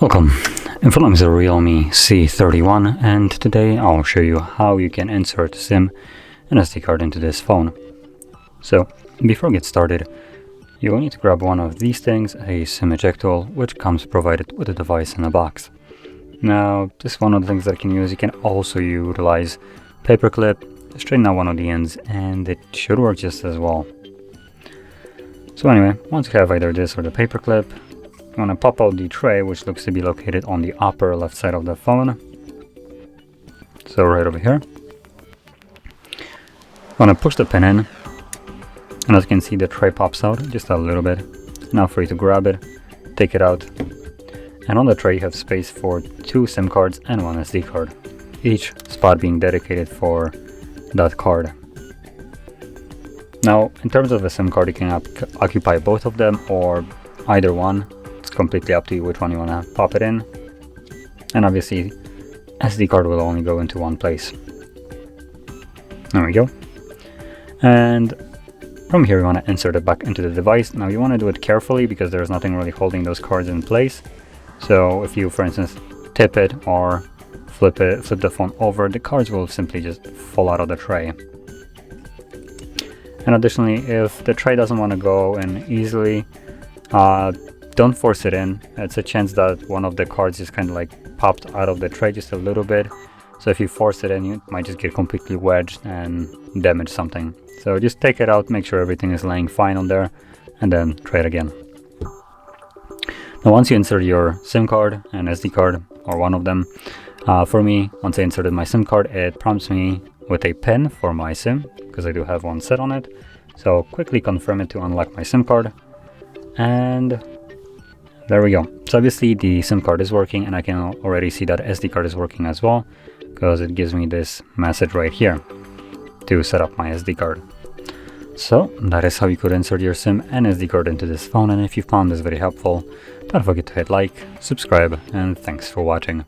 Welcome, in front of me is a REALME C31, and today I'll show you how you can insert SIM and SD card into this phone. So before we get started, you will need to grab one of these things, a SIM eject tool, which comes provided with the device in a box. Now this is one of the things that you can use. You can also utilize paperclip, straighten out one of the ends, and it should work just as well. So anyway, once you have either this or the paperclip, you want to pop out the tray, which looks to be located on the upper left side of the phone. So right over here. You want to push the pin in, and as you can see, the tray pops out just a little bit. Now for you to grab it, take it out, and on the tray you have space for 2 SIM cards and 1 SD card, each spot being dedicated for that card. Now in terms of a SIM card, you can occupy both of them or either one. It's completely up to you which one you want to pop it in, and obviously SD card will only go into one place. There we go. And from here you want to insert it back into the device. Now you want to do it carefully because there's nothing really holding those cards in place. So if you, for instance, tip it or flip the phone over, the cards will simply just fall out of the tray. And additionally, if the tray doesn't want to go in easily, don't force it in. It's a chance that one of the cards is kind of like popped out of the tray just a little bit. So if you force it in, you might just get completely wedged and damage something. So just take it out, make sure everything is laying fine on there, and then try it again. Now once you insert your SIM card and SD card, or one of them, for me, once I inserted my SIM card, it prompts me with a PIN for my SIM, because I do have one set on it. So quickly confirm it to unlock my SIM card, and there we go. So obviously the SIM card is working, and I can already see that SD card is working as well, because it gives me this message right here to set up my SD card. So that is how you could insert your SIM and SD card into this phone, and if you found this very helpful, don't forget to hit like, subscribe, and thanks for watching.